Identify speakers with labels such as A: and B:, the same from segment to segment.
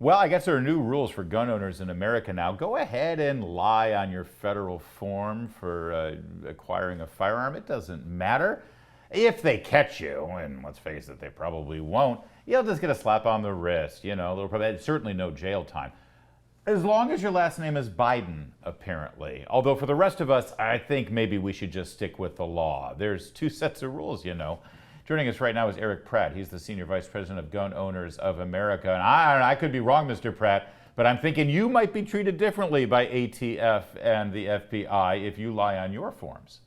A: Well, I guess there are new rules for gun owners in America now. Go ahead and lie on your federal form for acquiring a firearm. It doesn't matter. If they catch you, and let's face it, they probably won't, you'll just get a slap on the wrist. There'll probably certainly no jail time. As long as your last name is Biden, apparently. Although for the rest of us, I think maybe we should just stick with the law. There's two sets of rules. Joining us right now is Erich Pratt. He's the Senior Vice President of Gun Owners of America. And I could be wrong, Mr. Pratt, but I'm thinking you might be treated differently by ATF and the FBI if you lie on your forms.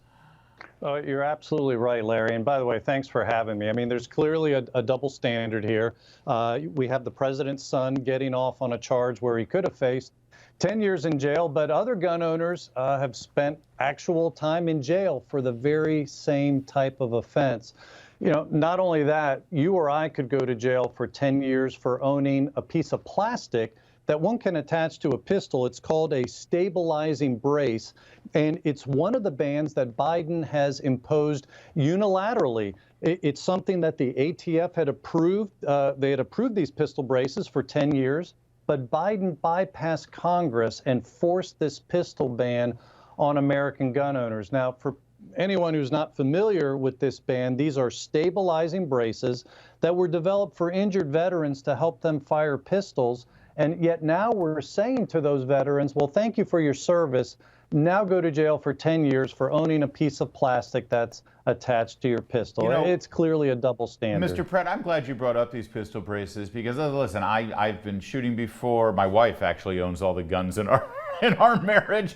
B: Oh, you're absolutely right, Larry. And by the way, thanks for having me. I mean, there's clearly a double standard here. We have the president's son getting off on a charge where he could have faced 10 years in jail, but other gun owners have spent actual time in jail for the very same type of offense. Not only that, you or I could go to jail for 10 years for owning a piece of plastic that one can attach to a pistol. It's called a stabilizing brace, and it's one of the bans that Biden has imposed unilaterally. It's something that the ATF had approved. They had approved these pistol braces for 10 years, but Biden bypassed Congress and forced this pistol ban on American gun owners. Now, for anyone who's not familiar with this ban, these are stabilizing braces that were developed for injured veterans to help them fire pistols. And yet now we're saying to those veterans, well, thank you for your service. Now go to jail for 10 years for owning a piece of plastic that's attached to your pistol. It's clearly a double standard.
A: Mr. Pratt, I'm glad you brought up these pistol braces because, listen, I've been shooting before. My wife actually owns all the guns in our marriage.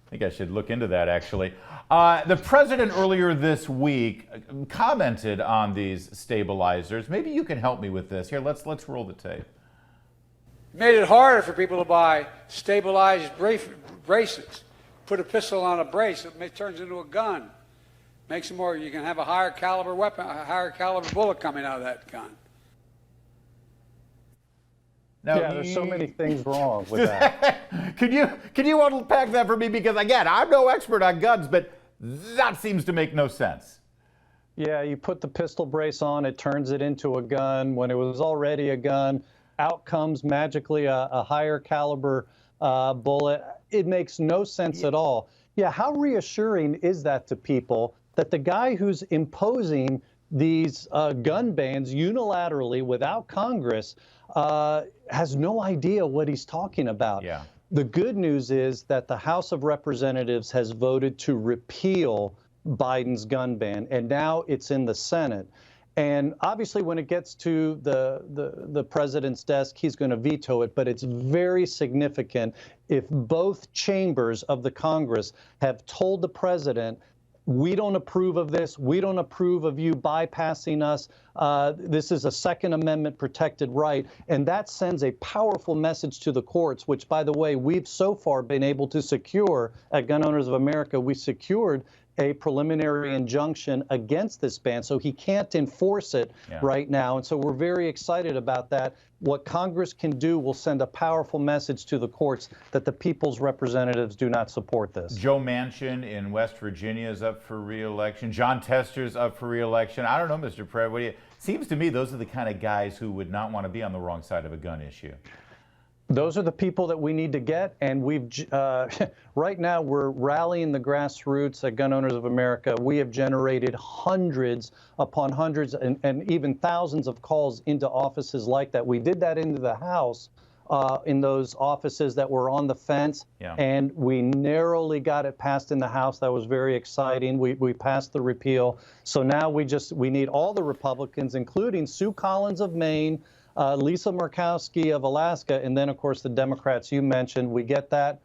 A: I think I should look into that, actually. The president earlier this week commented on these stabilizers. Maybe you can help me with this. Here, let's roll the tape.
C: Made it harder for people to buy stabilized braces. Put a pistol on a brace, it turns into a gun. Makes it more, you can have a higher caliber weapon, a higher caliber bullet coming out of that gun.
B: Now, there's so many things wrong with that.
A: Can you unpack that for me? Because again, I'm no expert on guns, but that seems to make no sense.
B: Yeah, you put the pistol brace on, it turns it into a gun when it was already a gun. Out comes magically a higher caliber bullet. It makes no sense at all. Yeah, how reassuring is that to people that the guy who's imposing these gun bans unilaterally without Congress has no idea what he's talking about?
A: Yeah.
B: The good news is that the House of Representatives has voted to repeal Biden's gun ban, and now it's in the Senate. And obviously, when it gets to the president's desk, he's going to veto it. But it's very significant if both chambers of the Congress have told the president, we don't approve of this. We don't approve of you bypassing us. This is a Second Amendment protected right. And that sends a powerful message to the courts, which, by the way, we've so far been able to secure at Gun Owners of America. We secured a preliminary injunction against this ban, so he can't enforce it right now. And so we're very excited about that. What Congress can do will send a powerful message to the courts that the people's representatives do not support this.
A: Joe Manchin in West Virginia is up for re-election. John Tester's up for re-election. I don't know, Mr. Pratt, seems to me those are the kind of guys who would not want to be on the wrong side of a gun issue.
B: Those are the people that we need to get, and we've right now we're rallying the grassroots at Gun Owners of America. We have generated hundreds upon hundreds and even thousands of calls into offices like that. We did that into the House in those offices that were on the fence, and we narrowly got it passed in the House. That was very exciting. We passed the repeal. So now we need all the Republicans, including Sue Collins of Maine, Lisa Murkowski of Alaska, and then, of course, the Democrats you mentioned. We get that.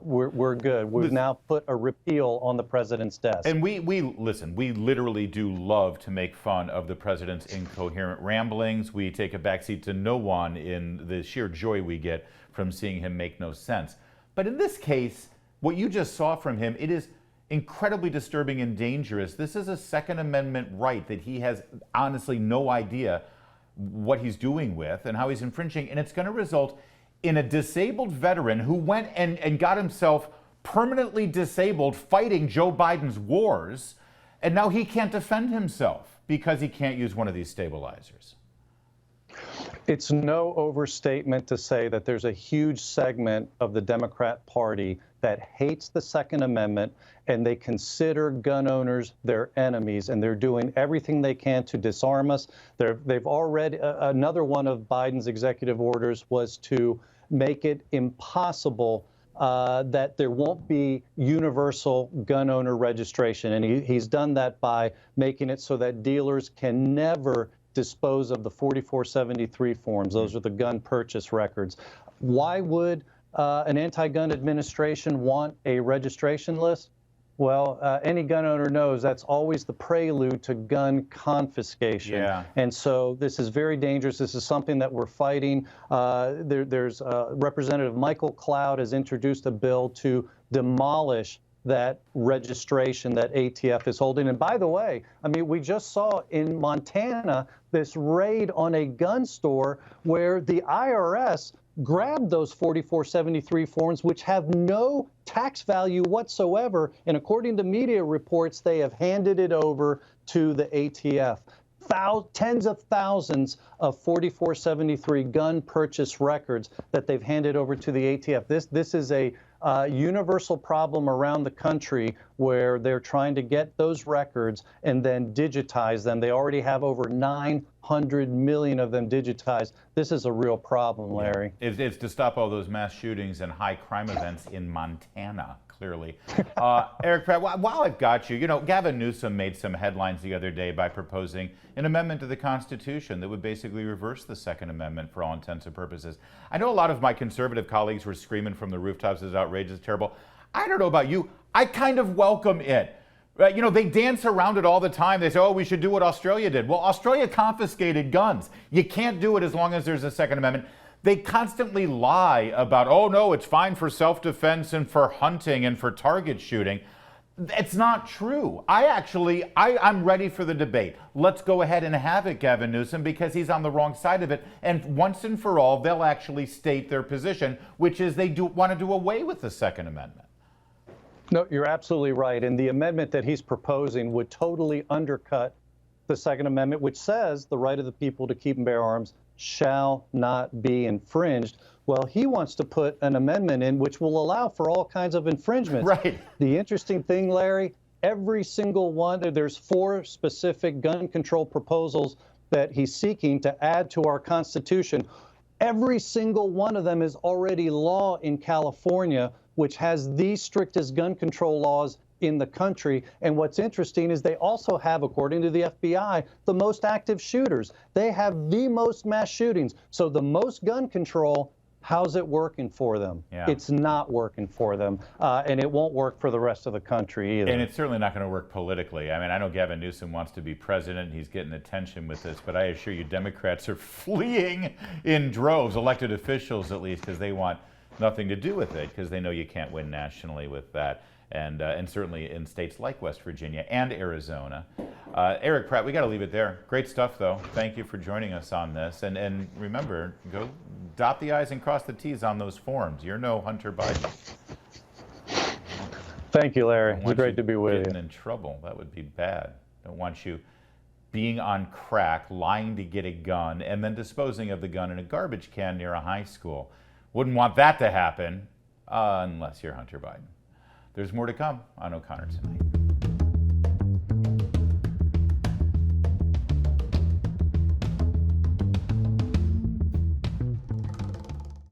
B: We're good. We've now put a repeal on the president's desk.
A: And we listen, we literally do love to make fun of the president's incoherent ramblings. We take a backseat to no one in the sheer joy we get from seeing him make no sense. But in this case, what you just saw from him, it is incredibly disturbing and dangerous. This is a Second Amendment right that he has honestly no idea what he's doing with and how he's infringing, and it's going to result in a disabled veteran who went and got himself permanently disabled fighting Joe Biden's wars, and now he can't defend himself because he can't use one of these stabilizers.
B: It's no overstatement to say that there's a huge segment of the Democrat Party that hates the Second Amendment, and they consider gun owners their enemies, and they're doing everything they can to disarm us. They've already, another one of Biden's executive orders was to make it impossible that there won't be universal gun owner registration. And he's done that by making it so that dealers can never dispose of the 4473 forms. Those are the gun purchase records. Why would an anti-gun administration want a registration list? Well, any gun owner knows that's always the prelude to gun confiscation.
A: Yeah.
B: And so this is very dangerous. This is something that we're fighting. There's Representative Michael Cloud has introduced a bill to demolish that registration that ATF is holding. And by the way, I mean, we just saw in Montana this raid on a gun store where the IRS grabbed those 4473 forms, which have no tax value whatsoever. And according to media reports, they have handed it over to the ATF. Tens of thousands of 4473 gun purchase records that they've handed over to the ATF. This is a universal problem around the country where they're trying to get those records and then digitize them. They already have over 900 million of them digitized. This is a real problem, Larry.
A: It's to stop all those mass shootings and high crime events in Montana, clearly. Erich Pratt, while I've got you, you know, Gavin Newsom made some headlines the other day by proposing an amendment to the Constitution that would basically reverse the Second Amendment for all intents and purposes. I know a lot of my conservative colleagues were screaming from the rooftops, "It's outrageous, it's terrible." I don't know about you. I kind of welcome it. You know, they dance around it all the time. They say, oh, we should do what Australia did. Well, Australia confiscated guns. You can't do it as long as there's a Second Amendment. They constantly lie about, oh, no, it's fine for self-defense and for hunting and for target shooting. It's not true. I'm ready for the debate. Let's go ahead and have it, Gavin Newsom, because he's on the wrong side of it. And once and for all, they'll actually state their position, which is they want to do away with the Second Amendment.
B: No, you're absolutely right. And the amendment that he's proposing would totally undercut the Second Amendment, which says the right of the people to keep and bear arms shall not be infringed. Well, he wants to put an amendment in which will allow for all kinds of infringements.
A: Right.
B: The interesting thing, Larry, every single one, there's 4 specific gun control proposals that he's seeking to add to our Constitution. Every single one of them is already law in California, which has the strictest gun control laws in the country. And what's interesting is they also have, according to the FBI, the most active shooters. They have the most mass shootings. So the most gun control, how's it working for them?
A: Yeah.
B: It's not working for them. And it won't work for the rest of the country either.
A: And it's certainly not going to work politically. I mean, I know Gavin Newsom wants to be president. He's getting attention with this. But I assure you, Democrats are fleeing in droves, elected officials at least, because they want nothing to do with it, because they know you can't win nationally with that. And certainly in states like West Virginia and Arizona. Erich Pratt, we got to leave it there. Great stuff, though. Thank you for joining us on this. And remember, go dot the I's and cross the T's on those forms. You're no Hunter Biden.
B: Thank you, Larry. It's great to be with you.
A: Getting in trouble. That would be bad. Don't want you being on crack, lying to get a gun, and then disposing of the gun in a garbage can near a high school. Wouldn't want that to happen unless you're Hunter Biden. There's more to come on O'Connor Tonight.